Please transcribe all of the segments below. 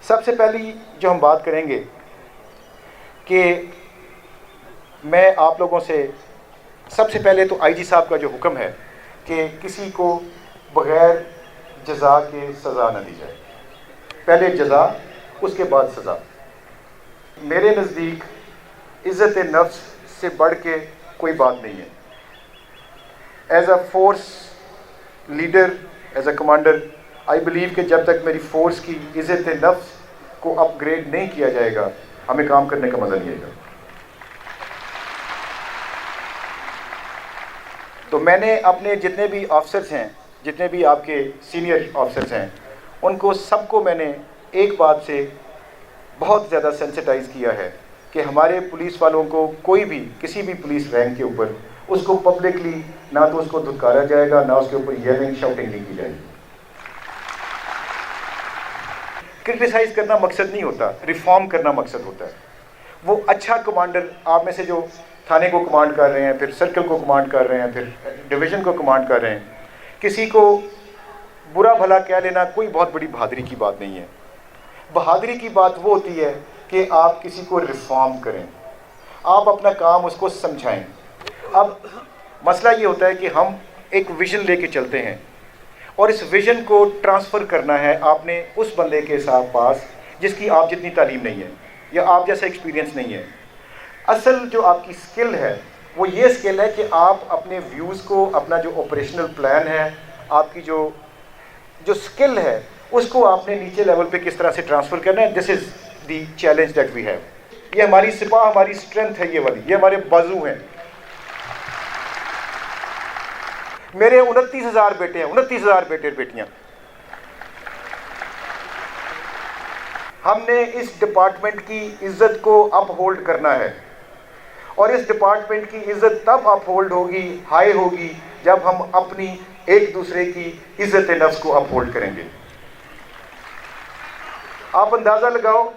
سب سے پہلی جو ہم بات کریں گے کہ میں آپ لوگوں سے سب سے پہلے تو آئی جی صاحب کا جو حکم ہے کہ کسی کو بغیر جزا کے سزا نہ دی جائے، پہلے جزا اس کے بعد سزا۔ میرے نزدیک عزت نفس سے بڑھ کے کوئی بات نہیں ہے۔ As a force leader, as a commander, I believe کہ جب تک میری فورس کی عزت نفس کو اپ گریڈ نہیں کیا جائے گا ہمیں کام کرنے کا مزہ نہیں آئے گا۔ تو میں نے اپنے جتنے بھی آفسرس ہیں، جتنے بھی آپ کے سینئر آفسرس ہیں، ان کو سب کو میں نے ایک بات سے بہت زیادہ سینسٹائز کیا ہے کہ ہمارے پولیس والوں کو کوئی بھی کسی بھی پولیس رینک کے اوپر اس کو پبلکلی نہ تو اس کو دھتکارا جائے گا، نہ اس کے اوپر یلنگ شاؤٹنگ نہیں کی جائے گی۔ کرٹیسائز کرنا مقصد نہیں ہوتا، ریفارم کرنا مقصد ہوتا ہے۔ وہ اچھا کمانڈر آپ میں سے جو تھانے کو کمانڈ کر رہے ہیں، پھر سرکل کو کمانڈ کر رہے ہیں، پھر ڈویژن کو کمانڈ کر رہے ہیں، کسی کو برا بھلا کہہ لینا کوئی بہت بڑی بہادری کی بات نہیں ہے۔ بہادری کی بات وہ ہوتی ہے کہ آپ کسی کو ریفارم کریں، آپ اپنا کام اس کو سمجھائیں۔ اب مسئلہ یہ ہوتا ہے کہ ہم ایک ویژن لے کے چلتے ہیں اور اس ویژن کو ٹرانسفر کرنا ہے آپ نے اس بندے کے ساتھ پاس جس کی آپ جتنی تعلیم نہیں ہے یا آپ جیسا ایکسپیرینس نہیں ہے۔ اصل جو آپ کی سکل ہے وہ یہ سکل ہے کہ آپ اپنے ویوز کو، اپنا جو آپریشنل پلان ہے، آپ کی جو سکل ہے اس کو آپ نے نیچے لیول پہ کس طرح سے ٹرانسفر کرنا ہے۔ This is the challenge that we have. یہ ہماری سپاہ، ہماری اسٹرینتھ ہے، یہ والی، یہ ہمارے بازو ہیں۔ میرے 29,000 بیٹے ہیں، 29,000 بیٹے بیٹیاں۔ ہم نے اس ڈپارٹمنٹ کی عزت کو اپ ہولڈ کرنا ہے، اور اس ڈپارٹمنٹ کی عزت تب اپ ہولڈ ہوگی، ہائی ہوگی، جب ہم اپنی ایک دوسرے کی عزت نفس کو اپ ہولڈ کریں گے۔ آپ اندازہ لگاؤ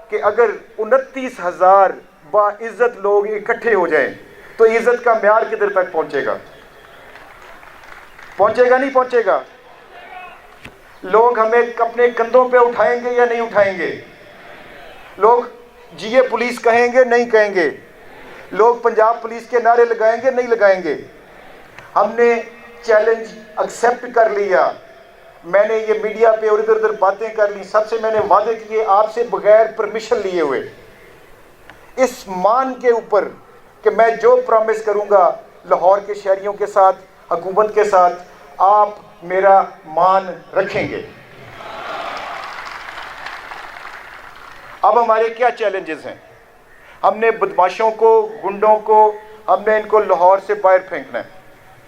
کہ اگر 29,000 باعزت لوگ اکٹھے ہو جائیں تو عزت کا معیار کدھر تک پہنچے گا؟ پہنچے گا نہیں پہنچے گا؟ لوگ ہمیں اپنے کندھوں پہ اٹھائیں گے یا نہیں اٹھائیں گے؟ لوگ جی پولیس کہیں گے نہیں کہیں گے؟ لوگ پنجاب پولیس کے نعرے لگائیں گے نہیں لگائیں گے؟ ہم نے چیلنج ایکسیپٹ کر لیا۔ میں نے یہ میڈیا پہ اور ادھر ادھر باتیں کر لی، سب سے میں نے وعدے کیے آپ سے بغیر پرمیشن لیے ہوئے، اس مان کے اوپر کہ میں جو پرومس کروں گا لاہور کے شہریوں کے ساتھ، حکومت کے ساتھ، آپ میرا مان رکھیں گے۔ اب ہمارے کیا چیلنجز ہیں؟ ہم نے بدماشوں کو، گنڈوں کو، ہم نے ان کو لاہور سے باہر پھینکنا ہے۔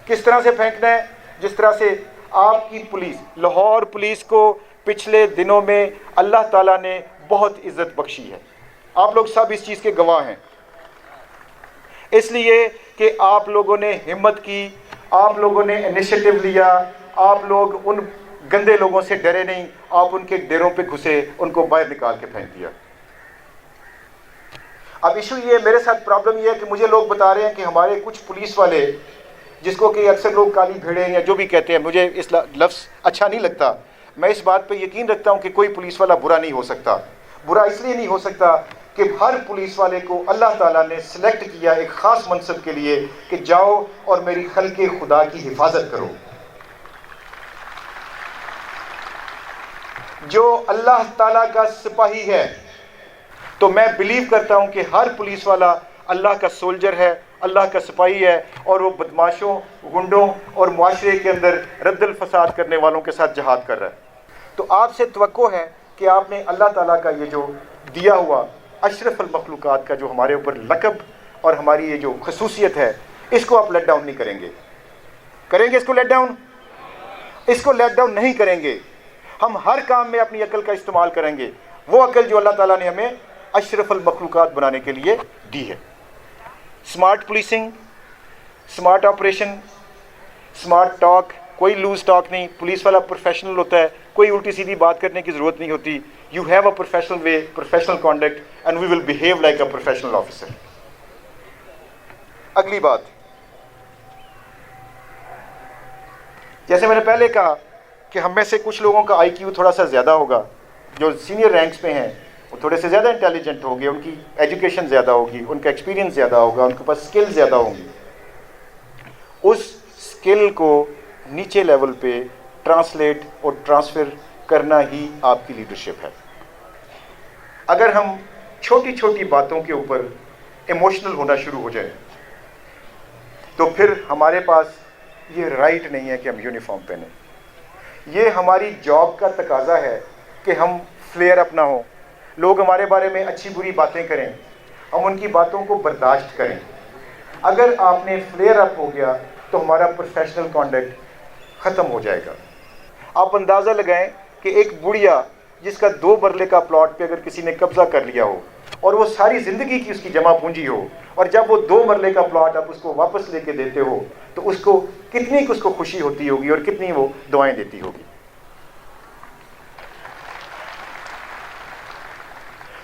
کس طرح سے پھینکنا ہے؟ جس طرح سے آپ کی پولیس، لاہور پولیس کو پچھلے دنوں میں اللہ تعالیٰ نے بہت عزت بخشی ہے۔ آپ لوگ سب اس چیز کے گواہ ہیں، اس لیے کہ آپ لوگوں نے ہمت کی، آپ لوگوں نے انیشیٹو لیا، آپ لوگ ان گندے لوگوں سے ڈرے نہیں، آپ ان کے ڈیروں پہ گھسے، ان کو باہر نکال کے پھینک دیا۔ اب ایشو یہ ہے، میرے ساتھ پرابلم یہ ہے کہ مجھے لوگ بتا رہے ہیں کہ ہمارے کچھ پولیس والے، جس کو کہ اکثر لوگ کالی بھیڑیں یا جو بھی کہتے ہیں، مجھے اس لفظ اچھا نہیں لگتا۔ میں اس بات پہ یقین رکھتا ہوں کہ کوئی پولیس والا برا نہیں ہو سکتا۔ برا اس لیے نہیں ہو سکتا کہ ہر پولیس والے کو اللہ تعالیٰ نے سلیکٹ کیا ایک خاص منصب کے لیے کہ جاؤ اور میری خلق خدا کی حفاظت کرو۔ جو اللہ تعالیٰ کا سپاہی ہے، تو میں بلیو کرتا ہوں کہ ہر پولیس والا اللہ کا سولجر ہے، اللہ کا سپاہی ہے، اور وہ بدماشوں، گنڈوں اور معاشرے کے اندر رد الفساد کرنے والوں کے ساتھ جہاد کر رہا ہے۔ تو آپ سے توقع ہے کہ آپ نے اللہ تعالیٰ کا یہ جو دیا ہوا اشرف المخلوقات کا جو ہمارے اوپر لقب اور ہماری یہ جو خصوصیت ہے، اس کو آپ لیٹ ڈاؤن نہیں کریں گے۔ کریں گے اس کو لیٹ ڈاؤن؟ اس کو لیٹ ڈاؤن نہیں کریں گے۔ ہم ہر کام میں اپنی عقل کا استعمال کریں گے، وہ عقل جو اللہ تعالیٰ نے ہمیں اشرف المخلوقات بنانے کے لیے دی ہے۔ Smart policing, smart operation, smart talk, کوئی لوز ٹاک نہیں۔ پولیس والا پروفیشنل ہوتا ہے، کوئی الٹی سیدھی بات کرنے کی ضرورت نہیں ہوتی۔ You have a professional way, professional conduct, and we will behave like a professional officer. اگلی بات، جیسے میں نے پہلے کہا کہ ہم میں سے کچھ لوگوں کا آئی کیو تھوڑا سا زیادہ ہوگا، جو سینئر رینکس پہ ہیں وہ تھوڑے سے زیادہ انٹیلیجنٹ ہوں گے، ان کی ایجوکیشن زیادہ ہوگی، ان کا ایکسپیرینس زیادہ ہوگا، ان کے پاس اسکل زیادہ ہوں گی. اس اسکل کو نیچے لیول پہ ٹرانسلیٹ اور ٹرانسفر کرنا ہی آپ کی لیڈرشپ ہے. اگر ہم چھوٹی چھوٹی باتوں کے اوپر ایموشنل ہونا شروع ہو جائیں تو پھر ہمارے پاس یہ رائٹ نہیں ہے کہ ہم یونیفارم پہنیں. یہ ہماری جاب کا تقاضا ہے کہ ہم فلیئر اپ نہ ہوں، لوگ ہمارے بارے میں اچھی بری باتیں کریں، ہم ان کی باتوں کو برداشت کریں. اگر آپ نے فلیئر اپ ہو گیا تو ہمارا پروفیشنل کانڈکٹ ختم ہو جائے گا. آپ اندازہ لگائیں کہ ایک بڑھیا جس کا 2 مرلے کا پلاٹ پہ اگر کسی نے قبضہ کر لیا ہو اور وہ ساری زندگی کی اس کی جمع پونجی ہو، اور جب وہ 2 مرلے کا پلاٹ آپ اس کو واپس لے کے دیتے ہو تو اس کو کتنی اس کو خوشی ہوتی ہوگی اور کتنی وہ دعائیں دیتی ہوگی.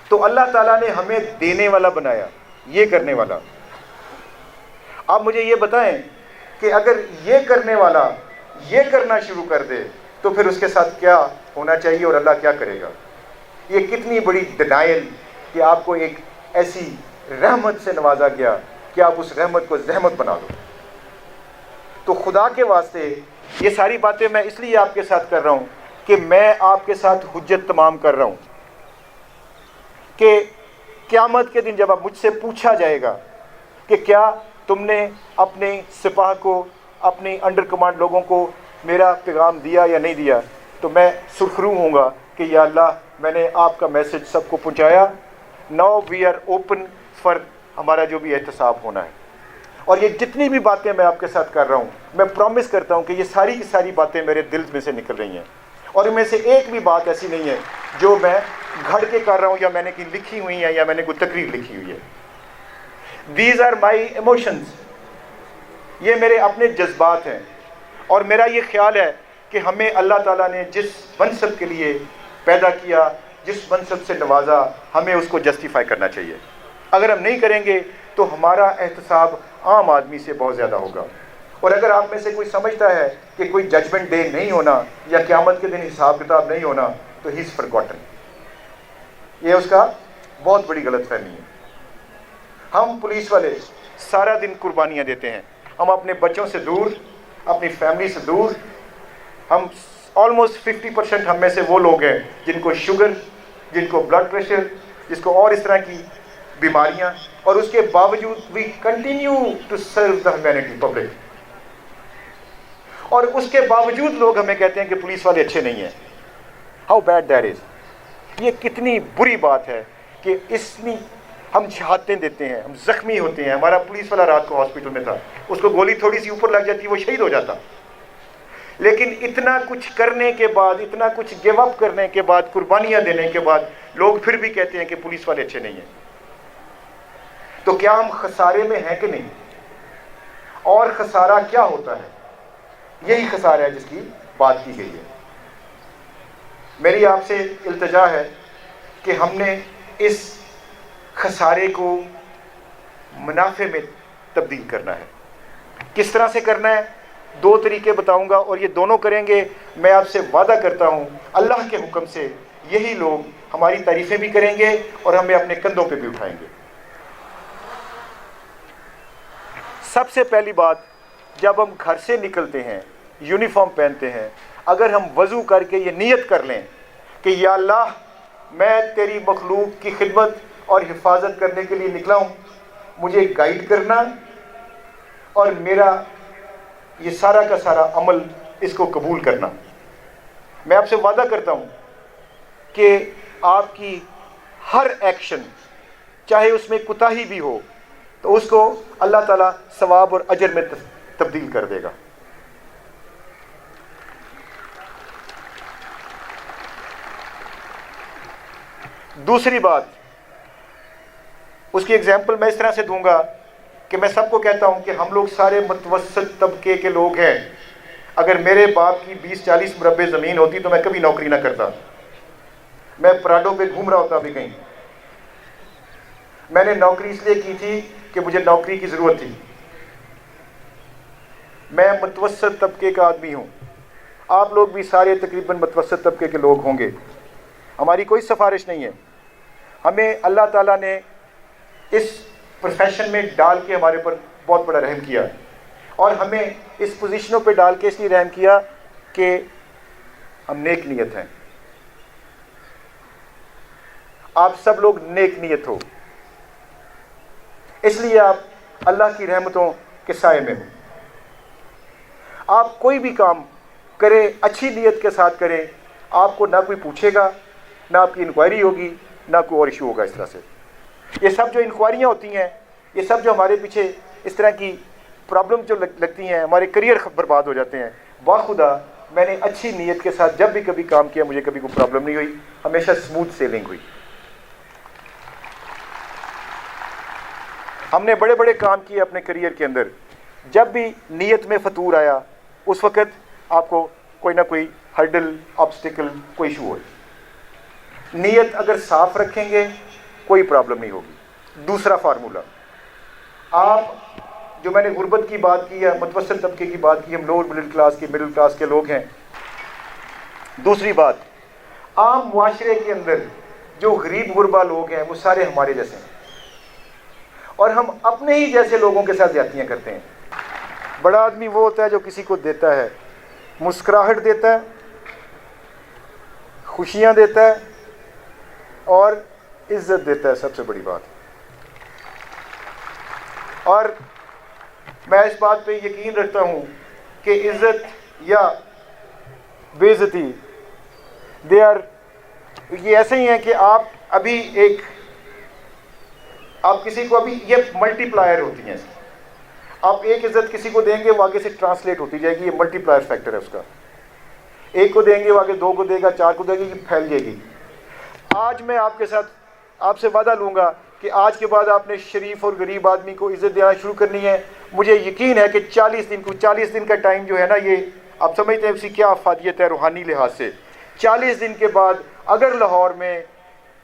تو اللہ تعالیٰ نے ہمیں دینے والا بنایا، یہ کرنے والا. آپ مجھے یہ بتائیں کہ اگر یہ کرنے والا یہ کرنا شروع کر دے تو پھر اس کے ساتھ کیا ہونا چاہیے اور اللہ کیا کرے گا؟ یہ کتنی بڑی ڈینائل کہ آپ کو ایک ایسی رحمت سے نوازا گیا کہ آپ اس رحمت کو زحمت بنا دو. تو خدا کے واسطے یہ ساری باتیں میں اس لیے آپ کے ساتھ کر رہا ہوں کہ میں آپ کے ساتھ حجت تمام کر رہا ہوں کہ قیامت کے دن جب آپ مجھ سے پوچھا جائے گا کہ کیا تم نے اپنے سپاہ کو، اپنی انڈر کمانڈ لوگوں کو میرا پیغام دیا یا نہیں دیا، تو میں سرخرو ہوں گا کہ یا اللہ میں نے آپ کا میسج سب کو پہنچایا. Now we are open for ہمارا جو بھی احتساب ہونا ہے. اور یہ جتنی بھی باتیں میں آپ کے ساتھ کر رہا ہوں، میں پرومس کرتا ہوں کہ یہ ساری کی ساری باتیں میرے دل میں سے نکل رہی ہیں، اور ان میں سے ایک بھی بات ایسی نہیں ہے جو میں گھڑ کے کر رہا ہوں یا میں نے کوئی لکھی ہوئی ہے یا میں نے کوئی تقریر لکھی ہوئی ہے. دیز آر مائی ایموشنز، یہ میرے اپنے جذبات ہیں. اور میرا یہ خیال ہے کہ ہمیں اللہ تعالیٰ نے جس منصب کے لیے پیدا کیا، جس منصب سے نوازا، ہمیں اس کو جسٹیفائی کرنا چاہیے. اگر ہم نہیں کریں گے تو ہمارا احتساب عام آدمی سے بہت زیادہ ہوگا. اور اگر آپ میں سے کوئی سمجھتا ہے کہ کوئی ججمنٹ ڈے نہیں ہونا یا قیامت کے دن حساب کتاب نہیں ہونا تو ہی از فرگوٹن. یہ اس کا بہت بڑی غلط فہمی ہے. ہم پولیس والے سارا دن قربانیاں دیتے ہیں، ہم اپنے بچوں سے دور، اپنی فیملی سے دور. ہم آلموسٹ 50% ہم میں سے وہ لوگ ہیں جن کو شوگر، جن کو بلڈ پریشر، جس کو اور اس طرح کی بیماریاں، اور اس کے باوجود we continue to serve the humanity public. اور اس کے باوجود لوگ ہمیں کہتے ہیں کہ پولیس والے اچھے نہیں ہیں. How bad that is. یہ کتنی بری بات ہے کہ اس میں ہم شہادتیں دیتے ہیں، ہم زخمی ہوتے ہیں. ہمارا پولیس والا رات کو ہاسپٹل میں تھا، اس کو گولی تھوڑی سی اوپر لگ جاتی وہ شہید ہو جاتا. لیکن اتنا کچھ کرنے کے بعد، اتنا کچھ گیو اپ کرنے کے بعد، قربانیاں دینے کے بعد لوگ پھر بھی کہتے ہیں کہ پولیس والے اچھے نہیں ہیں. تو کیا ہم خسارے میں ہیں کہ نہیں؟ اور خسارہ کیا ہوتا ہے؟ یہی خسارہ ہے جس کی بات کی گئی ہے. میری آپ سے التجا ہے کہ ہم نے اس خسارے کو منافع میں تبدیل کرنا ہے. کس طرح سے کرنا ہے؟ 2 طریقے بتاؤں گا، اور یہ دونوں کریں گے. میں آپ سے وعدہ کرتا ہوں اللہ کے حکم سے یہی لوگ ہماری تعریفیں بھی کریں گے اور ہمیں اپنے کندھوں پہ بھی اٹھائیں گے. سب سے پہلی بات، جب ہم گھر سے نکلتے ہیں، یونیفارم پہنتے ہیں، اگر ہم وضو کر کے یہ نیت کر لیں کہ یا اللہ میں تیری مخلوق کی خدمت اور حفاظت کرنے کے لیے نکلا ہوں، مجھے گائیڈ کرنا اور میرا یہ سارا کا سارا عمل اس کو قبول کرنا. میں آپ سے وعدہ کرتا ہوں کہ آپ کی ہر ایکشن، چاہے اس میں کوتاہی بھی ہو، تو اس کو اللہ تعالیٰ ثواب اور اجر میں تبدیل کر دے گا. دوسری بات، اس کی اگزامپل میں اس طرح سے دوں گا کہ میں سب کو کہتا ہوں کہ ہم لوگ سارے متوسط طبقے کے لوگ ہیں. اگر میرے باپ کی 20-40 مربع زمین ہوتی تو میں کبھی نوکری نہ کرتا. میں پراڈو پہ گھوم رہا ہوتا ابھی کہیں. میں نے نوکری اس لیے کی تھی کہ مجھے نوکری کی ضرورت تھی. میں متوسط طبقے کا آدمی ہوں. آپ لوگ بھی سارے تقریباً متوسط طبقے کے لوگ ہوں گے. ہماری کوئی سفارش نہیں ہے. ہمیں اللہ تعالیٰ نے اس پروفیشن میں ڈال کے ہمارے پر بہت بڑا رحم کیا, اور ہمیں اس پوزیشنوں پہ ڈال کے اس لیے رحم کیا کہ ہم نیک نیت ہیں. آپ سب لوگ نیک نیت ہو, اس لیے آپ اللہ کی رحمتوں کے سائے میں ہو. آپ کوئی بھی کام کریں اچھی نیت کے ساتھ کریں, آپ کو نہ کوئی پوچھے گا, نہ آپ کی انکوائری ہوگی, نہ کوئی اور ایشو ہوگا. اس طرح سے یہ سب جو انکوائریاں ہوتی ہیں, یہ سب جو ہمارے پیچھے اس طرح کی پرابلم جو لگتی ہیں, ہمارے کریئر برباد ہو جاتے ہیں. باخدا میں نے اچھی نیت کے ساتھ جب بھی کبھی کام کیا, مجھے کبھی کوئی پرابلم نہیں ہوئی, ہمیشہ اسموتھ سیلنگ ہوئی. ہم نے بڑے بڑے کام کیے اپنے کریئر کے اندر. جب بھی نیت میں فطور آیا, اس وقت آپ کو کوئی نہ کوئی ہرڈل, آبسٹیکل, کوئی ایشو ہو. نیت اگر صاف رکھیں گے کوئی پرابلم نہیں ہوگی. دوسرا فارمولہ, آپ جو میں نے غربت کی بات کی ہے, متوسط طبقے کی بات کی, ہم لوور مڈل کلاس کے لوگ ہیں. دوسری بات, عام معاشرے کے اندر جو غریب غربا لوگ ہیں وہ سارے ہمارے جیسے ہیں, اور ہم اپنے ہی جیسے لوگوں کے ساتھ زیادتیاں کرتے ہیں. بڑا آدمی وہ ہوتا ہے جو کسی کو دیتا ہے, مسکراہٹ دیتا ہے, خوشیاں دیتا ہے, اور عزت دیتا ہے. سب سے بڑی بات. اور میں اس بات پہ یقین رکھتا ہوں کہ عزت یا بے عزتی یہ ایسے ہی ہیں کہ آپ ابھی آپ کسی کو ابھی یہ ملٹی پلائر ہوتی ہیں. آپ ایک عزت کسی کو دیں گے, وہ آگے سے ٹرانسلیٹ ہوتی جائے گی. یہ ملٹی پلائر فیکٹر ہے اس کا. ایک کو دیں گے, وہ آگے دو کو دے گا, چار کو دے گا, یہ پھیل جائے گی. آج میں آپ کے ساتھ آپ سے وعدہ لوں گا کہ آج کے بعد آپ نے شریف اور غریب آدمی کو عزت دینا شروع کرنی ہے. مجھے یقین ہے کہ 40 دن کا ٹائم جو ہے نا, یہ آپ سمجھتے ہیں اس کی کیا افادیت ہے روحانی لحاظ سے. 40 دن کے بعد اگر لاہور میں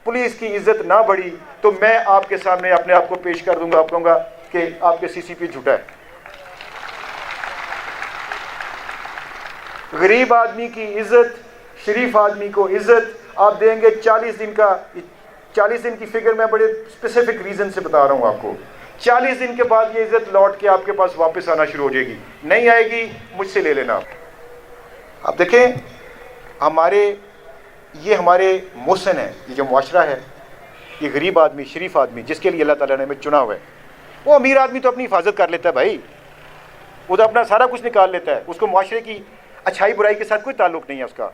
پولیس کی عزت نہ بڑھی تو میں آپ کے سامنے اپنے آپ کو پیش کر دوں گا. آپ کہوں گا کہ آپ کے سی سی پی جھوٹا ہے. غریب آدمی کی عزت, شریف آدمی کو عزت آپ دیں گے 40 دن کی فگر میں بڑے اسپیسیفک ریزن سے بتا رہا ہوں آپ کو. 40 دن کے بعد یہ عزت لوٹ کے آپ کے پاس واپس آنا شروع ہو جائے گی. نہیں آئے گی مجھ سے لے لینا آپ. اب دیکھیں, یہ ہمارے محسن ہے, یہ جو معاشرہ ہے, یہ غریب آدمی, شریف آدمی جس کے لیے اللہ تعالیٰ نے ہمیں چنا ہوا ہے. وہ امیر آدمی تو اپنی حفاظت کر لیتا ہے بھائی, وہ تو اپنا سارا کچھ نکال لیتا ہے. اس کو معاشرے کی اچھائی برائی کے ساتھ کوئی تعلق نہیں ہے اس کا.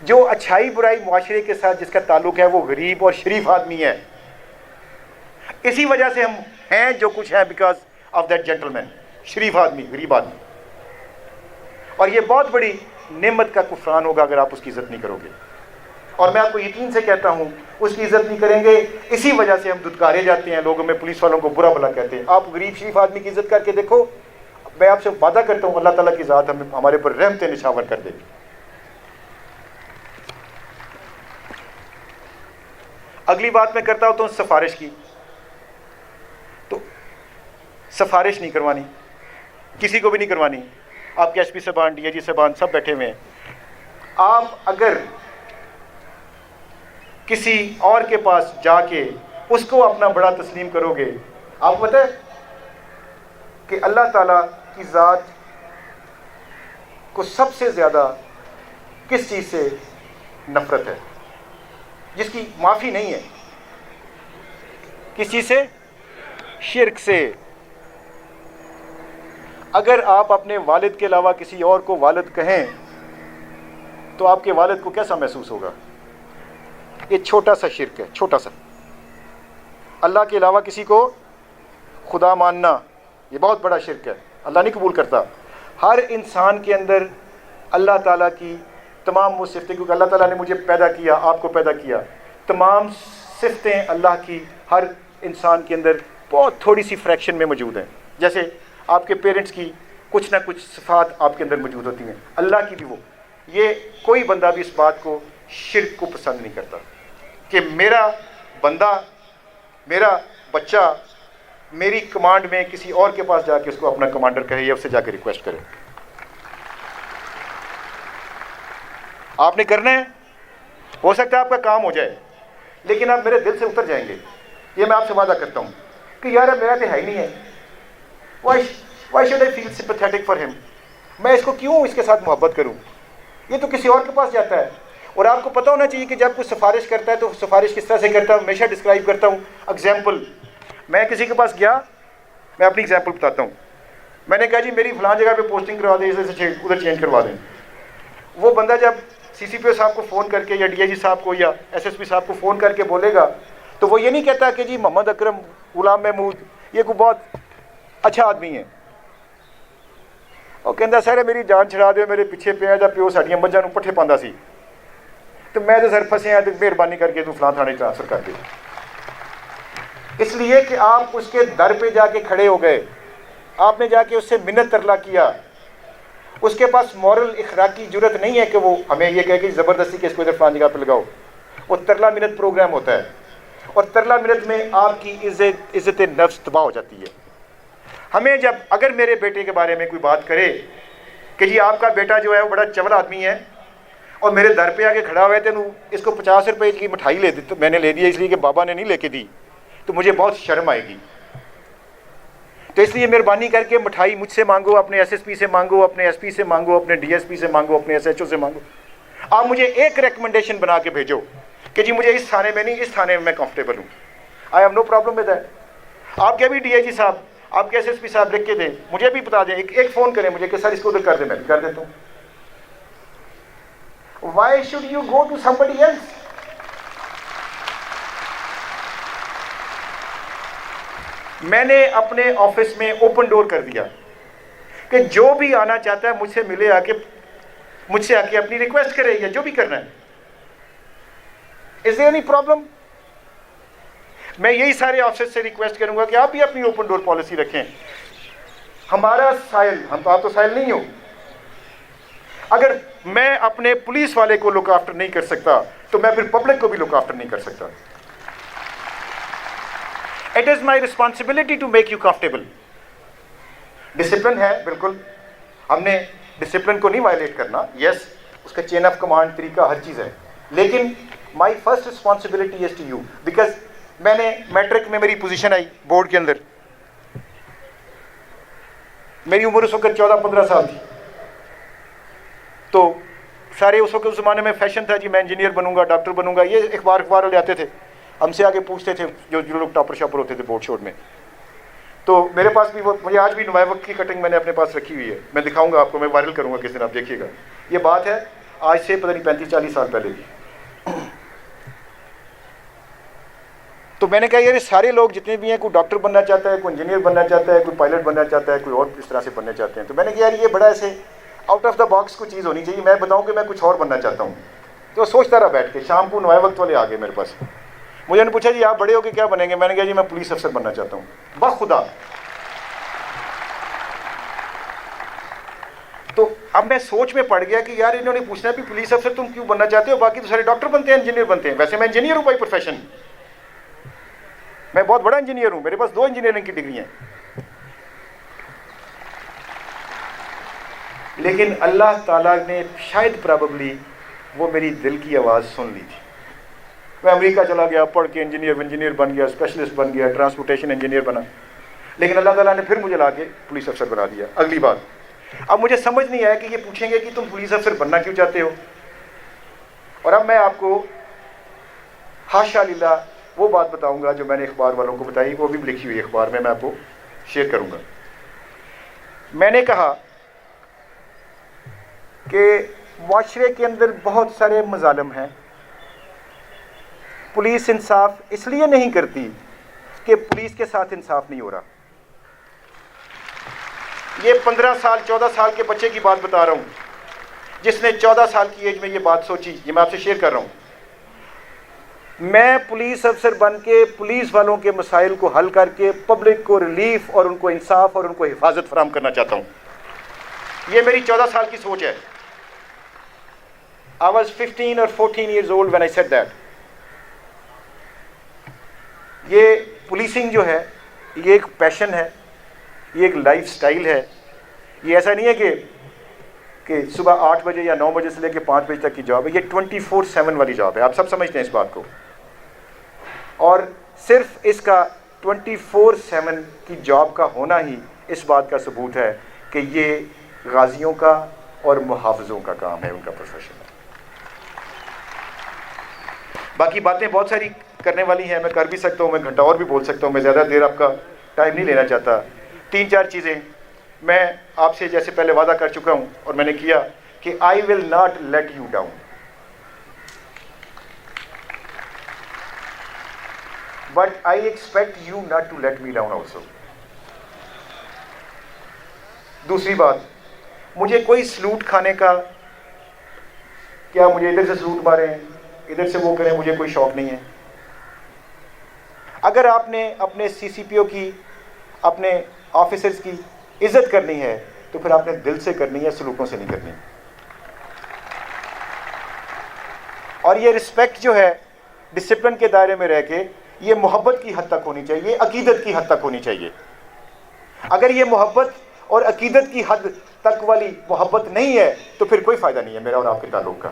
جو اچھائی برائی معاشرے کے ساتھ جس کا تعلق ہے وہ غریب اور شریف آدمی ہے. اسی وجہ سے ہم ہیں جو کچھ ہیں, بیکاز آف دیٹ جینٹل مین, شریف آدمی, غریب آدمی. اور یہ بہت بڑی نعمت کا کفران ہوگا اگر آپ اس کی عزت نہیں کرو گے. اور میں آپ کو یقین سے کہتا ہوں اس کی عزت نہیں کریں گے, اسی وجہ سے ہم دھتکارے جاتے ہیں, لوگوں میں پولیس والوں کو برا بھلا کہتے ہیں. آپ غریب شریف آدمی کی عزت کر کے دیکھو, میں آپ سے وعدہ کرتا ہوں اللہ تعالیٰ کی ذات ہمارے پر رحمت نشاور کر دے گی. اگلی بات میں کرتا ہوں سفارش کی. تو سفارش نہیں کروانی, کسی کو بھی نہیں کروانی. آپ کے ایس پی صاحبان, ڈی آئی جی صاحبان سب بیٹھے ہوئے ہیں. آپ اگر کسی اور کے پاس جا کے اس کو اپنا بڑا تسلیم کرو گے, آپ پتہ ہے کہ اللہ تعالیٰ کی ذات کو سب سے زیادہ کس چیز سے نفرت ہے, جس کی معافی نہیں ہے؟ کس چیز سے؟ شرک سے. اگر آپ اپنے والد کے علاوہ کسی اور کو والد کہیں تو آپ کے والد کو کیسا محسوس ہوگا؟ یہ چھوٹا سا شرک ہے, چھوٹا سا. اللہ کے علاوہ کسی کو خدا ماننا یہ بہت بڑا شرک ہے, اللہ نہیں قبول کرتا. ہر انسان کے اندر اللہ تعالیٰ کی تمام وہ صفتیں, کیونکہ اللہ تعالیٰ نے مجھے پیدا کیا, آپ کو پیدا کیا, تمام صفتیں اللہ کی ہر انسان کے اندر بہت تھوڑی سی فریکشن میں موجود ہیں. جیسے آپ کے پیرنٹس کی کچھ نہ کچھ صفات آپ کے اندر موجود ہوتی ہیں, اللہ کی بھی وہ. یہ کوئی بندہ بھی اس بات کو, شرک کو پسند نہیں کرتا کہ میرا بندہ, میرا بچہ میری کمانڈ میں کسی اور کے پاس جا کے اس کو اپنا کمانڈر کہے یا اس سے جا کے ریکویسٹ کرے. آپ نے کرنا ہے ہو سکتا ہے آپ کا کام ہو جائے، لیکن آپ میرے دل سے اتر جائیں گے، یہ میں آپ سے وعدہ کرتا ہوں کہ یار اب میرا تو ہے ہی نہیں ہے، why should I feel sympathetic for ہم، میں اس کو کیوں اس کے ساتھ محبت کروں، یہ تو کسی اور کے پاس جاتا ہے۔ اور آپ کو پتہ ہونا چاہیے کہ جب کوئی سفارش کرتا ہے تو سفارش کس طرح سے کرتا ہے، ہمیشہ ڈسکرائب کرتا ہوں ایگزامپل۔ میں کسی کے پاس گیا، میں اپنی ایگزامپل بتاتا ہوں، میں نے کہا جی میری فلاں جگہ پہ پوسٹنگ کروا دیں، ادھر چینج کروا دیں۔ وہ بندہ جب سی سی پی او صاحب کو فون کر کے یا ڈی آئی جی صاحب کو یا ایس ایس پی صاحب کو فون کر کے بولے گا تو وہ یہ نہیں کہتا کہ جی محمد اکرم، غلام محمود یہ کوئی بہت اچھا آدمی ہے، وہ کہتا سر میری جان چھڑا دے، میرے پیچھے پیا جا پیو ساڈیاں مجھاں نوں پٹھے پاندا سی، تو میں تو سر پھنسے ہیں، تو مہربانی کر کے تو فلاں تھانے ٹرانسفر کر دے۔ اس لیے کہ آپ اس کے در پہ جا کے کھڑے ہو گئے، آپ نے جا کے اس سے منت ترلا کیا، اس کے پاس مورل اخلاقی جرت نہیں ہے کہ وہ ہمیں یہ کہے کہ زبردستی کہ اس کو ادھر فلاں جگہ پہ لگاؤ۔ وہ ترلا منت پروگرام ہوتا ہے، اور ترلا منت میں آپ کی عزت نفس تباہ ہو جاتی ہے۔ ہمیں جب اگر میرے بیٹے کے بارے میں کوئی بات کرے کہ جی آپ کا بیٹا جو ہے وہ بڑا چول آدمی ہے اور میرے در پہ آ کے کھڑا ہوئے تو اس کو 50 روپے کی مٹھائی لے دی، تو میں نے لے دی اس لیے کہ بابا نے نہیں لے کے دی، تو مجھے بہت شرم آئے گی۔ تو اس لیے مہربانی کر کے مٹھائی مجھ سے مانگو، اپنے ایس ایس پی سے مانگو، اپنے ایس پی سے مانگو، اپنے ڈی ایس پی سے مانگو، اپنے ایس ایچ او سے مانگو۔ آپ مجھے ایک ریکمنڈیشن بنا کے بھیجو کہ جی مجھے اس تھانے میں نہیں، اس تھانے میں کمفرٹیبل ہوں، I have no problem with that. آپ کے بھی ڈی آئی جی صاحب، آپ کے ایس ایس پی صاحب لکھ کے دیں، مجھے بھی بتا دیں، ایک فون کریں مجھے کہ سر اس کو ادھر کر دیں، میں بھی کر دیتا ہوں۔ Why should you go to somebody else? میں نے اپنے آفس میں اوپن ڈور کر دیا کہ جو بھی آنا چاہتا ہے مجھ سے ملے، آ کے مجھ سے آ کے اپنی ریکویسٹ کرے یا جو بھی کرنا ہے۔ Is there any problem؟ میں یہی سارے آفس سے ریکویسٹ کروں گا کہ آپ بھی اپنی اوپن ڈور پالیسی رکھیں۔ ہمارا سائل، ہم تو آپ تو سائل نہیں ہو، اگر میں اپنے پولیس والے کو لک آفٹر نہیں کر سکتا تو میں پھر پبلک کو بھی لک آفٹر نہیں کر سکتا۔ It is my responsibility to make you comfortable. Discipline ہے، بالکل ہم نے ڈسپلن کو نہیں وائلیٹ کرنا، یس اس کا چین آف کمانڈ طریقہ ہر چیز ہے، لیکن my first responsibility is to you, because میں نے میٹرک میں میری پوزیشن آئی بورڈ کے اندر، میری عمر اس وقت 14-15 سال تھی، تو سارے اس وقت اس زمانے میں فیشن تھا جی میں انجینئر بنوں گا، ڈاکٹر بنوں گا، یہ اخبار والے آتے تھے ہم سے آگے پوچھتے تھے جو لوگ ٹاپر شاپر ہوتے تھے بورڈ شوڈ میں۔ تو میرے پاس بھی وہ، مجھے آج بھی نوائے وقت کی کٹنگ میں نے اپنے پاس رکھی ہوئی ہے، میں دکھاؤں گا آپ کو، میں وائرل کروں گا کس دن، آپ دیکھیے گا۔ یہ بات ہے آج سے پتہ نہیں 35-40 سال پہلے کی۔ تو میں نے کہا یار یہ سارے لوگ جتنے بھی ہیں، کوئی ڈاکٹر بننا چاہتا ہے، کوئی انجینئر بننا چاہتا ہے، کوئی پائلٹ بننا چاہتا ہے، کوئی اور اس طرح سے بننا چاہتے ہیں، تو میں نے کہا یار یہ بڑا ایسے آؤٹ آف دا باکس کوئی چیز ہونی چاہیے، میں بتاؤں کہ میں کچھ اور بننا چاہتا ہوں۔ تو سوچتا رہا بیٹھ کے، شام کو نوائے وقت والے آ گئے میرے پاس، مجھے نے پوچھا جی آپ بڑے ہو کے کیا بنیں گے؟ میں نے کہا جی میں پولیس افسر بننا چاہتا ہوں، بخدا۔ تو اب میں سوچ میں پڑ گیا کہ یار انہوں نے پوچھنا بھی پولیس افسر تم کیوں بننا چاہتے ہو، باقی تو سارے ڈاکٹر بنتے ہیں، انجینئر بنتے ہیں، ویسے میں انجینئر ہوں بائی پروفیشن، میں بہت بڑا انجینئر ہوں، میرے پاس 2 انجینئرنگ کی ڈگری ہیں۔ لیکن اللہ تعالیٰ نے شاید پراببلی وہ میری دل کی آواز سن لی تھی۔ میں امریکہ چلا گیا، پڑھ کے انجینئر بن گیا، اسپیشلسٹ بن گیا، ٹرانسپورٹیشن انجینئر بنا، لیکن اللہ تعالیٰ نے پھر مجھے لا کے پولیس افسر بنا دیا۔ اگلی بات، اب مجھے سمجھ نہیں آیا کہ یہ پوچھیں گے کہ تم پولیس افسر بننا کیوں چاہتے ہو، اور اب میں آپ کو حاشا للہ وہ بات بتاؤں گا جو میں نے اخبار والوں کو بتائی، وہ بھی لکھی ہوئی اخبار میں آپ کو شیئر کروں گا۔ میں نے کہا کہ معاشرے کے اندر بہت سارے مظالم ہیں، پولیس انصاف اس لیے نہیں کرتی کہ پولیس کے ساتھ انصاف نہیں ہو رہا۔ یہ 15 سال 14 سال کے بچے کی بات بتا رہا ہوں جس نے 14 سال کی ایج میں یہ بات سوچی، یہ میں آپ سے شیئر کر رہا ہوں۔ میں پولیس افسر بن کے پولیس والوں کے مسائل کو حل کر کے پبلک کو ریلیف اور ان کو انصاف اور ان کو حفاظت فراہم کرنا چاہتا ہوں۔ یہ میری 14 سال کی سوچ ہے۔ I was 15 or 14 years old when I said that۔ یہ پولیسنگ جو ہے یہ ایک پیشن ہے، یہ ایک لائف سٹائل ہے، یہ ایسا نہیں ہے کہ کہ صبح 8 بجے یا 9 بجے سے لے کے 5 بجے تک کی جاب ہے. یہ 24/7 والی جاب ہے. آپ سب سمجھتے ہیں اس بات کو. اور صرف اس کا 24/7 کی جاب کا ہونا ہی اس بات کا ثبوت ہے کہ یہ غازیوں کا اور محافظوں کا کام ہے, ان کا پروفیشن ہے. باقی باتیں بہت ساری کرنے والی ہیں, میں کر بھی سکتا ہوں, میں گھنٹہ اور بھی بول سکتا ہوں, میں زیادہ دیر آپ کا ٹائم نہیں لینا چاہتا. 3-4 چیزیں میں آپ سے جیسے پہلے وعدہ کر چکا ہوں اور میں نے کیا کہ I will not let you down. But I expect you not to let me down also. دوسری بات, مجھے کوئی سلوٹ کھانے کا, کیا مجھے ادھر سے سلوٹ ماریں ادھر سے وہ کریں, مجھے کوئی شوق نہیں ہے. اگر آپ نے اپنے CCPO کی, اپنے آفیسرز کی عزت کرنی ہے تو پھر آپ نے دل سے کرنی ہے, سلوکوں سے نہیں کرنی. اور یہ رسپیکٹ جو ہے ڈسپلن کے دائرے میں رہ کے یہ محبت کی حد تک ہونی چاہیے, عقیدت کی حد تک ہونی چاہیے. اگر یہ محبت اور عقیدت کی حد تک والی محبت نہیں ہے تو پھر کوئی فائدہ نہیں ہے میرا اور آپ کے تعلق کا.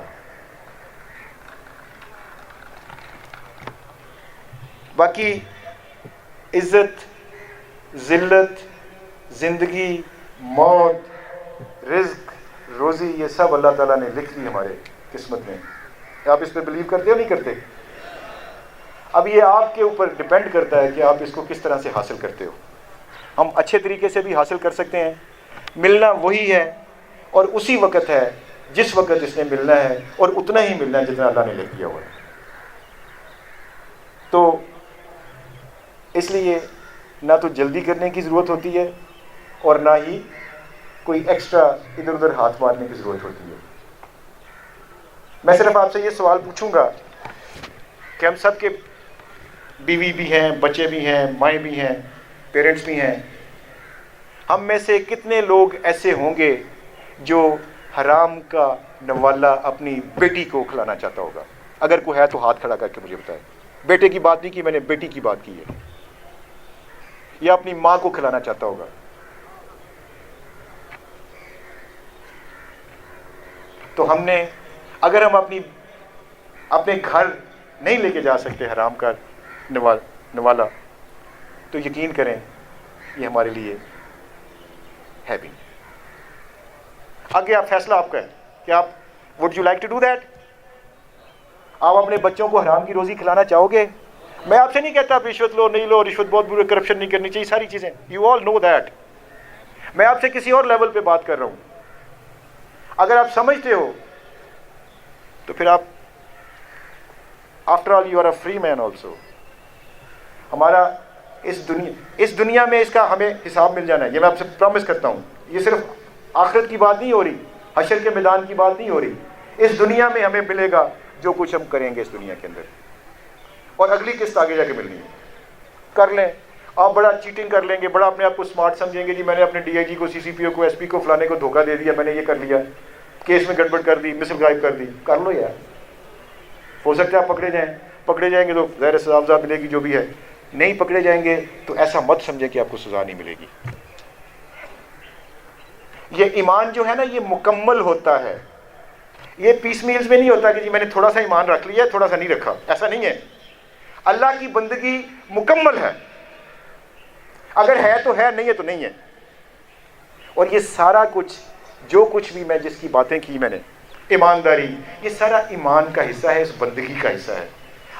باقی عزت, ذلت, زندگی, موت, رزق, روزی, یہ سب اللہ تعالیٰ نے لکھ دی ہمارے قسمت میں. آپ اس پہ بلیو کرتے ہو نہیں کرتے؟ اب یہ آپ کے اوپر ڈپینڈ کرتا ہے کہ آپ اس کو کس طرح سے حاصل کرتے ہو. ہم اچھے طریقے سے بھی حاصل کر سکتے ہیں. ملنا وہی ہے اور اسی وقت ہے جس وقت اس نے ملنا ہے, اور اتنا ہی ملنا ہے جتنا اللہ نے لکھ دیا ہوا ہے. تو اس لیے نہ تو جلدی کرنے کی ضرورت ہوتی ہے اور نہ ہی کوئی ایکسٹرا ادھر ادھر ہاتھ مارنے کی ضرورت ہوتی ہے. میں صرف آپ سے یہ سوال پوچھوں گا کہ ہم سب کے بیوی بھی ہیں, بچے بھی ہیں, مائیں بھی ہیں, پیرنٹس بھی ہیں. ہم میں سے کتنے لوگ ایسے ہوں گے جو حرام کا نوالا اپنی بیٹی کو کھلانا چاہتا ہوگا؟ اگر کوئی ہے تو ہاتھ کھڑا کر کے مجھے بتائے. بیٹے کی بات نہیں کی میں نے, بیٹی کی بات کی ہے. یا اپنی ماں کو کھلانا چاہتا ہوگا. تو ہم نے, اگر ہم اپنے گھر نہیں لے کے جا سکتے حرام کا نوالا, تو یقین کریں یہ ہمارے لیے ہے بھی. آگے آپ فیصلہ آپ کا ہے کہ آپ would you like to do that. آپ اپنے بچوں کو حرام کی روزی کھلانا چاہو گے؟ میں آپ سے نہیں کہتا آپ رشوت لو نہیں لو, رشوت بہت برے, کرپشن نہیں کرنی چاہیے, ساری چیزیں یو آل نو دیٹ. میں آپ سے کسی اور لیول پہ بات کر رہا ہوں. اگر آپ سمجھتے ہو تو پھر آپ, after all you are a free man also. ہمارا اس دنیا میں اس کا ہمیں حساب مل جانا ہے, یہ میں آپ سے پرومس کرتا ہوں. یہ صرف آخرت کی بات نہیں ہو رہی, حشر کے میدان کی بات نہیں ہو رہی. اس دنیا میں ہمیں ملے گا جو کچھ ہم کریں گے اس دنیا کے اندر, اور اگلی قسط آگے جا کے ملنی ہے. کر لیں آپ, بڑا چیٹنگ کر لیں گے, بڑا اپنے آپ کو اسمارٹ سمجھیں گے, جی میں نے اپنے DIG کو, CCPO کو, SP کو, فلانے کو دھوکہ دے دیا, میں نے یہ کر لیا, کیس میں گڑبڑ کر دی, مثل غائب کر دی. کر لو یار, ہو سکتا ہے آپ پکڑے جائیں گے تو ظاہر سزا ملے گی جو بھی ہے. نہیں پکڑے جائیں گے تو ایسا مت سمجھے کہ آپ کو سزا نہیں ملے گی. یہ ایمان جو ہے نا یہ مکمل ہوتا ہے. یہ پیس میلز میں نہیں ہوتا کہ جی میں نے تھوڑا سا ایمان رکھ لیا, تھوڑا سا نہیں رکھا. ایسا نہیں ہے. اللہ کی بندگی مکمل ہے. اگر ہے تو ہے, نہیں ہے تو نہیں ہے. اور یہ سارا کچھ جو کچھ بھی میں جس کی باتیں کی میں نے, ایمانداری, یہ سارا ایمان کا حصہ ہے, اس بندگی کا حصہ ہے.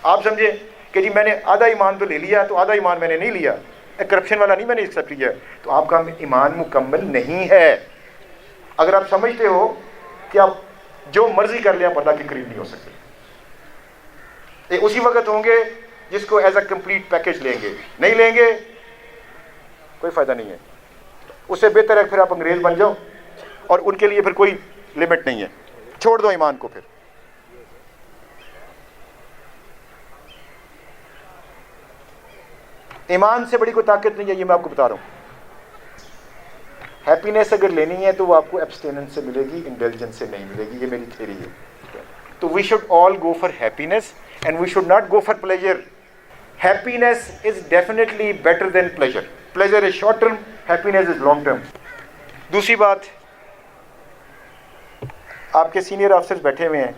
آپ سمجھے کہ جی میں نے آدھا ایمان تو لے لیا, تو آدھا ایمان میں نے نہیں لیا, کرپشن والا نہیں میں نے ایکسیپٹ کیا, تو آپ کا ایمان مکمل نہیں ہے. اگر آپ سمجھتے ہو کہ آپ جو مرضی کر لیں آپ اللہ کے قریب نہیں ہو سکتے. اسی وقت ہوں گے جس کو ایز اے کمپلیٹ پیکج لیں گے, نہیں لیں گے کوئی فائدہ نہیں ہے. اس سے بہتر ہے پھر آپ انگریز بن جاؤ, اور ان کے لیے پھر کوئی لمٹ نہیں ہے. چھوڑ دو ایمان کو. پھر ایمان سے بڑی کوئی طاقت نہیں ہے, یہ میں آپ کو بتا رہا ہوں. ہیپینس اگر لینی ہے تو وہ آپ کو ایبسٹیننس سے ملے گی, انٹیلیجنس سے نہیں ملے گی. یہ میری تھیوری ہے. تو we should all go for happiness and we should not go for pleasure. Happiness is definitely better than pleasure. Pleasure is short term, happiness is long term. دوسری بات, آپ کے سینئر آفیسرز بیٹھے ہوئے ہیں،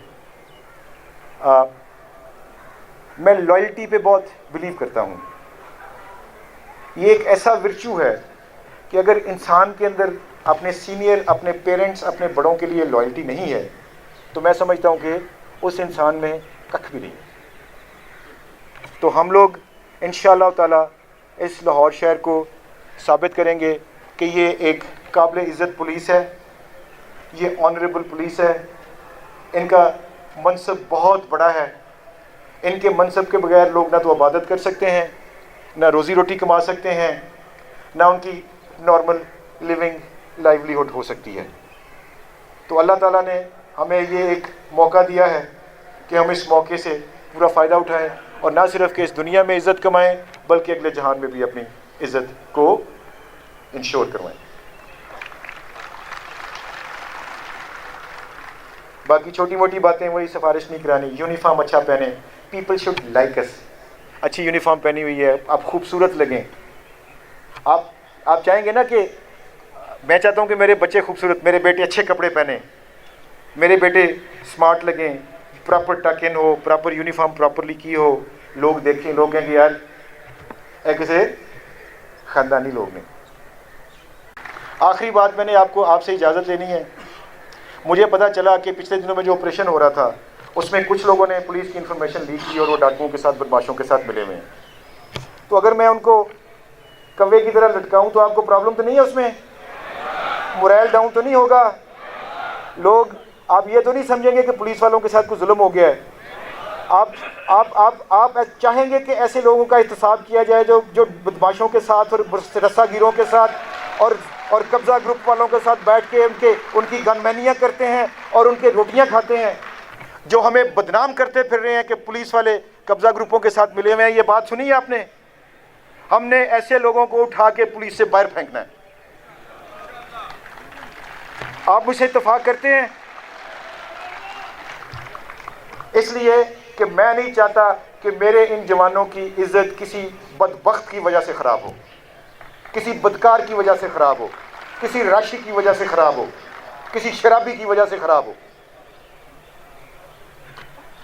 میں لائلٹی پہ بہت بلیو کرتا ہوں. یہ ایک ایسا ورچو ہے کہ اگر انسان کے اندر اپنے سینئر، اپنے پیرنٹس، اپنے بڑوں کے لیے لائلٹی نہیں ہے تو میں سمجھتا ہوں کہ اس انسان میں ککھ بھی نہیں. تو ہم لوگ انشاءاللہ تعالی اس لاہور شہر کو ثابت کریں گے کہ یہ ایک قابل عزت پولیس ہے، یہ آنریبل پولیس ہے. ان کا منصب بہت بڑا ہے. ان کے منصب کے بغیر لوگ نہ تو عبادت کر سکتے ہیں، نہ روزی روٹی کما سکتے ہیں، نہ ان کی نارمل لیونگ لائیولیہڈ ہو سکتی ہے. تو اللہ تعالیٰ نے ہمیں یہ ایک موقع دیا ہے کہ ہم اس موقع سے پورا فائدہ اٹھائیں، اور نہ صرف کہ اس دنیا میں عزت کمائیں بلکہ اگلے جہان میں بھی اپنی عزت کو انشور کروائیں. باقی چھوٹی موٹی باتیں وہی سفارش نہیں کرانی. یونیفارم اچھا پہنیں. پیپل شوڈ لائک اس. اچھی یونیفارم پہنی ہوئی ہے، آپ خوبصورت لگیں. آپ چاہیں گے نا کہ میں چاہتا ہوں کہ میرے بچے خوبصورت، میرے بیٹے اچھے کپڑے پہنیں، میرے بیٹے اسمارٹ لگیں، پراپر ٹک ان ہو، پراپر یونیفارم پراپرلی کی ہو، لوگ دیکھیں، لوگ کہیں کہ یار ایک کیسے خاندانی لوگ ہیں. آخری بات میں نے آپ سے اجازت لینی ہے. مجھے پتہ چلا کہ پچھلے دنوں میں جو آپریشن ہو رہا تھا اس میں کچھ لوگوں نے پولیس کی انفارمیشن لیک کی اور وہ ڈاکوؤں کے ساتھ، بدماشوں کے ساتھ ملے ہوئے ہیں. تو اگر میں ان کو کوے کی طرح لٹکاؤں تو آپ کو پرابلم تو نہیں ہے؟ اس میں مورائل ڈاؤن تو نہیں ہوگا؟ لوگ آپ یہ تو نہیں سمجھیں گے کہ پولیس والوں کے ساتھ کوئی ظلم ہو گیا ہے؟ آپ چاہیں گے کہ ایسے لوگوں کا احتساب کیا جائے جو بدماشوں کے ساتھ اور رسا گیروں کے ساتھ اور قبضہ گروپ والوں کے ساتھ بیٹھ کے ان کی گن مینیاں کرتے ہیں اور ان کے روٹیاں کھاتے ہیں، جو ہمیں بدنام کرتے پھر رہے ہیں کہ پولیس والے قبضہ گروپوں کے ساتھ ملے ہوئے ہیں. یہ بات سنی ہے آپ نے؟ ہم نے ایسے لوگوں کو اٹھا کے پولیس سے باہر پھینکنا ہے. آپ مجھ سے اتفاق کرتے ہیں؟ اس لیے کہ میں نہیں چاہتا کہ میرے ان جوانوں کی عزت کسی بدبخت کی وجہ سے خراب ہو، کسی بدکار کی وجہ سے خراب ہو، کسی راشی کی وجہ سے خراب ہو، کسی شرابی کی وجہ سے خراب ہو.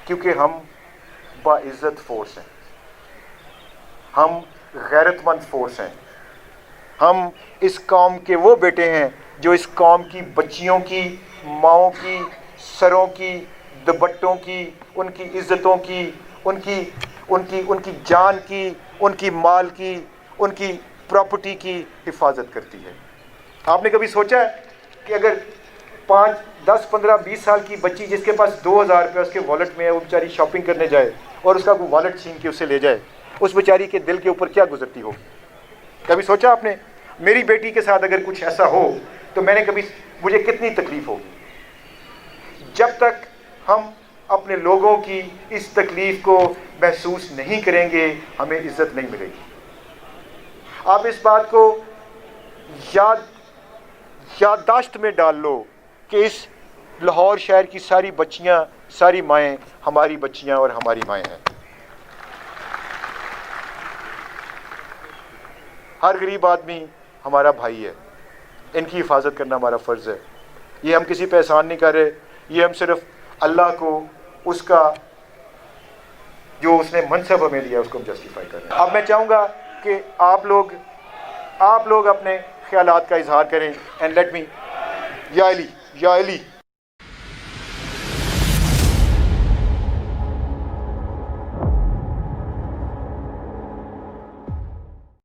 کیونکہ ہم باعزت فورس ہیں، ہم غیرت مند فورس ہیں. ہم اس قوم کے وہ بیٹے ہیں جو اس قوم کی بچیوں کی، ماؤں کی، سروں کی، دوپٹوں کی، ان کی عزتوں کی، ان کی جان کی، ان کی مال کی، ان کی پراپرٹی کی حفاظت کرتی ہے. آپ نے کبھی سوچا ہے کہ اگر 5, 10, 15, 20 سال کی بچی جس کے پاس 2000 روپے اس کے والٹ میں ہے، وہ بیچاری شاپنگ کرنے جائے اور اس کا کوئی والٹ چھین کے اسے لے جائے، اس بیچاری کے دل کے اوپر کیا گزرتی ہوگی؟ کبھی سوچا آپ نے؟ میری بیٹی کے ساتھ اگر کچھ ایسا ہو تو مجھے کتنی تکلیف ہوگی؟ جب تک ہم اپنے لوگوں کی اس تکلیف کو محسوس نہیں کریں گے ہمیں عزت نہیں ملے گی. آپ اس بات کو یادداشت میں ڈال لو کہ اس لاہور شہر کی ساری بچیاں، ساری مائیں ہماری بچیاں اور ہماری مائیں ہیں. ہر غریب آدمی ہمارا بھائی ہے. ان کی حفاظت کرنا ہمارا فرض ہے. یہ ہم کسی پہ احسان نہیں کر رہے، یہ ہم صرف اللہ کو اس کا جو اس نے منصب ہمیں دیا اس کو ہم جسٹیفائی کر رہے ہیں. اب میں چاہوں گا کہ آپ لوگ اپنے خیالات کا اظہار کریں. اینڈ لیٹ می یا علی